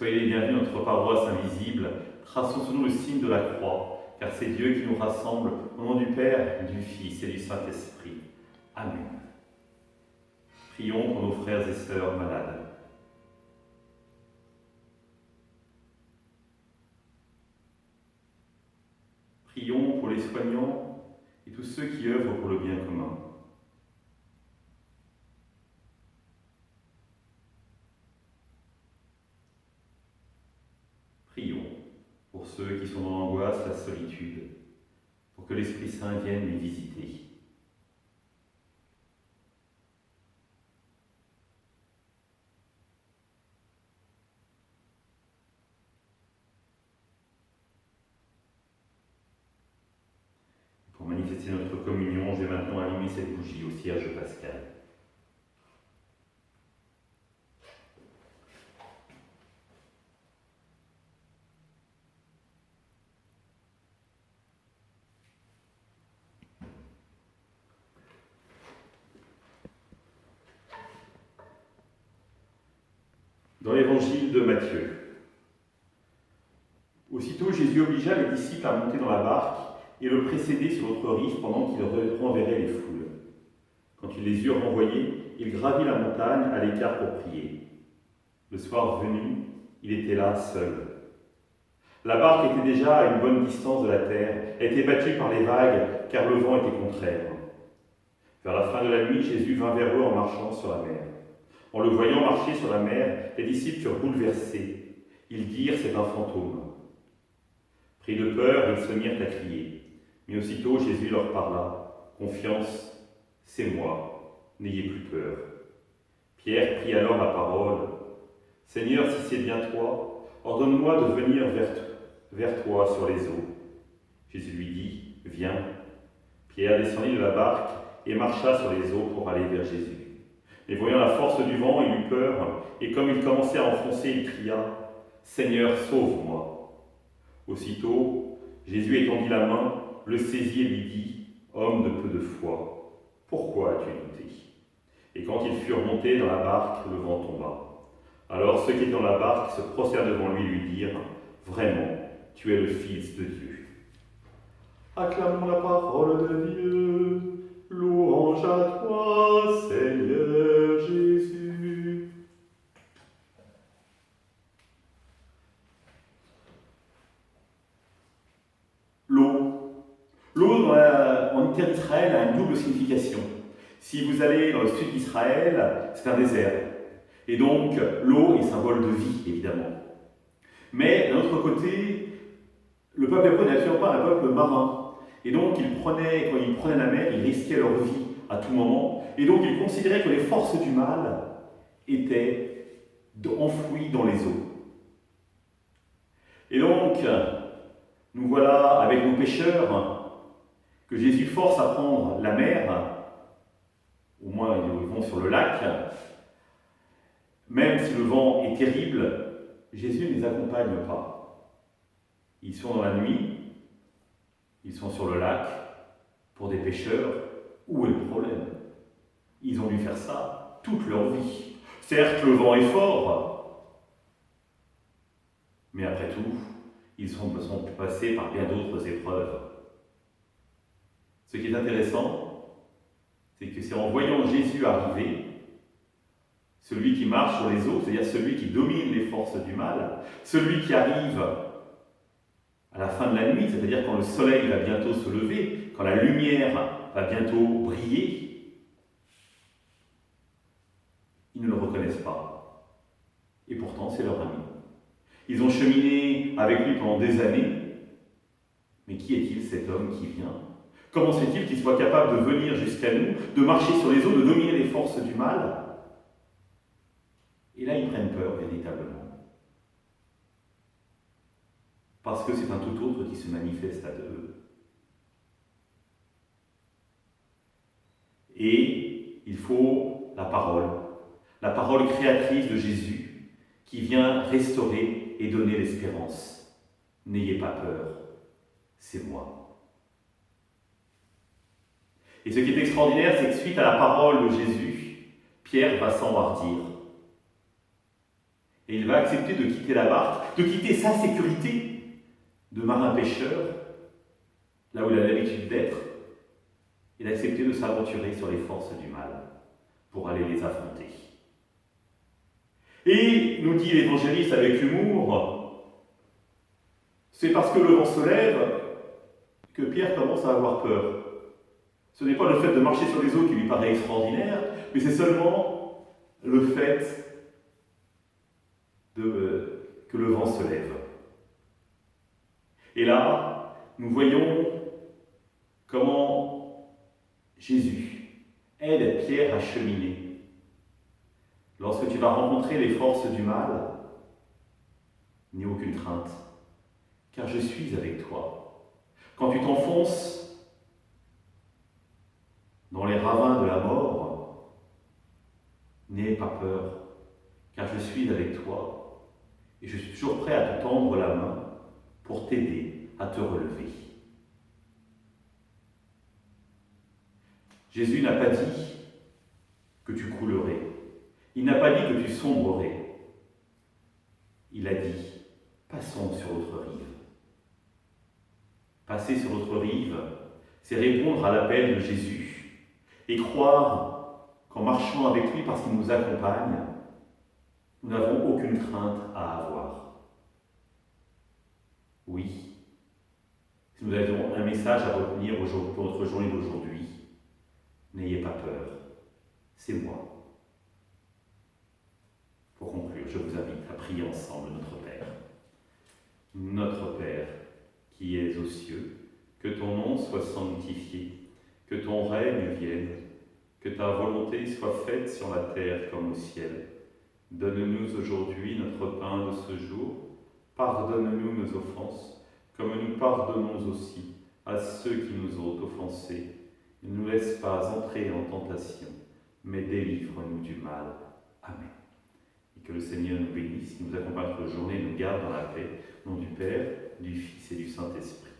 Soyez les bienvenus dans notre paroisse invisible. Traçons sur nous le signe de la croix, car c'est Dieu qui nous rassemble au nom du Père, du Fils et du Saint-Esprit. Amen. Prions pour nos frères et sœurs malades. Prions pour les soignants et tous ceux qui œuvrent pour le bien commun. Prions pour ceux qui sont dans l'angoisse, la solitude, pour que l'Esprit Saint vienne les visiter. Pour manifester notre communion, je vais maintenant allumer cette bougie au cierge pascal. Dans l'évangile de Matthieu. Aussitôt, Jésus obligea les disciples à monter dans la barque et le précéder sur l'autre rive pendant qu'il renverrait les foules. Quand il les eut renvoyés, il gravit la montagne à l'écart pour prier. Le soir venu, il était là seul. La barque était déjà à une bonne distance de la terre, elle était battue par les vagues car le vent était contraire. Vers la fin de la nuit, Jésus vint vers eux en marchant sur la mer. En le voyant marcher sur la mer, les disciples furent bouleversés. Ils dirent « c'est un fantôme ». Pris de peur, ils se mirent à crier. Mais aussitôt Jésus leur parla. « Confiance, c'est moi, n'ayez plus peur. » Pierre prit alors la parole. « Seigneur, si c'est bien toi, ordonne-moi de venir vers toi sur les eaux. » Jésus lui dit « Viens. » Pierre descendit de la barque et marcha sur les eaux pour aller vers Jésus. Mais voyant la force du vent, il eut peur, et comme il commençait à enfoncer, il cria « Seigneur, sauve-moi » Aussitôt, Jésus étendit la main, le saisit et lui dit « Homme de peu de foi, pourquoi as-tu douté ?» Et quand ils furent montés dans la barque, le vent tomba. Alors ceux qui étaient dans la barque se prosternèrent devant lui et lui dirent « Vraiment, tu es le Fils de Dieu. » Acclamons la parole de Dieu. Louange à toi, Seigneur Jésus. L'eau. L'eau en terre d'Israël a une double signification. Si vous allez dans le sud d'Israël, c'est un désert. Et donc, l'eau est symbole de vie, évidemment. Mais d'un autre côté, le peuple hébreu n'est absolument pas un peuple marin. Et donc, quand ils prenaient la mer, ils risquaient leur vie à tout moment. Et donc, ils considéraient que les forces du mal étaient enfouies dans les eaux. Et donc, nous voilà avec nos pêcheurs, que Jésus force à prendre la mer, au moins ils vont sur le lac. Même si le vent est terrible, Jésus ne les accompagne pas. Ils sont dans la nuit, ils sont sur le lac, pour des pêcheurs. Où est le problème? Ils ont dû faire ça toute leur vie. Certes, le vent est fort, mais après tout, ils sont passés par bien d'autres épreuves. Ce qui est intéressant, c'est que c'est en voyant Jésus arriver, celui qui marche sur les eaux, c'est-à-dire celui qui domine les forces du mal, celui qui arrive à la fin de la nuit, c'est-à-dire quand le soleil va bientôt se lever, quand la lumière va bientôt briller, ils ne le reconnaissent pas. Et pourtant, c'est leur ami. Ils ont cheminé avec lui pendant des années. Mais qui est-il, cet homme qui vient? Comment se fait-il qu'il soit capable de venir jusqu'à nous, de marcher sur les eaux, de dominer les forces du mal? Et là, ils prennent peur, véritablement. Parce que c'est un tout autre qui se manifeste à eux. Et il faut la parole créatrice de Jésus, qui vient restaurer et donner l'espérance. N'ayez pas peur, c'est moi. Et ce qui est extraordinaire, c'est que suite à la parole de Jésus, Pierre va s'enhardir. Et il va accepter de quitter la barque, de quitter sa sécurité de marin-pêcheur, là où il a l'habitude d'être, et d'accepter de s'aventurer sur les forces du mal pour aller les affronter. Et, nous dit l'évangéliste avec humour, c'est parce que le vent se lève que Pierre commence à avoir peur. Ce n'est pas le fait de marcher sur les eaux qui lui paraît extraordinaire, mais c'est seulement le fait que le vent se lève. Et là, nous voyons comment Jésus aide Pierre à cheminer. Lorsque tu vas rencontrer les forces du mal, n'aie aucune crainte, car je suis avec toi. Quand tu t'enfonces dans les ravins de la mort, n'aie pas peur, car je suis avec toi. Et je suis toujours prêt à te tendre la main pour t'aider à te relever. Jésus n'a pas dit que tu coulerais. Il n'a pas dit que tu sombrerais. Il a dit, passons sur l'autre rive. Passer sur l'autre rive, c'est répondre à l'appel de Jésus et croire qu'en marchant avec lui parce qu'il nous accompagne, nous n'avons aucune crainte à avoir. Oui, si nous avions un message à retenir pour notre journée d'aujourd'hui, n'ayez pas peur, c'est moi. Pour conclure, je vous invite à prier ensemble notre Père. Notre Père, qui es aux cieux, que ton nom soit sanctifié, que ton règne vienne, que ta volonté soit faite sur la terre comme au ciel. Donne-nous aujourd'hui notre pain de ce jour. Pardonne-nous nos offenses, comme nous pardonnons aussi à ceux qui nous ont offensés. Ne nous laisse pas entrer en tentation, mais délivre-nous du mal. Amen. Et que le Seigneur nous bénisse, nous accompagne toute la journée, nous garde dans la paix, au nom du Père, du Fils et du Saint-Esprit.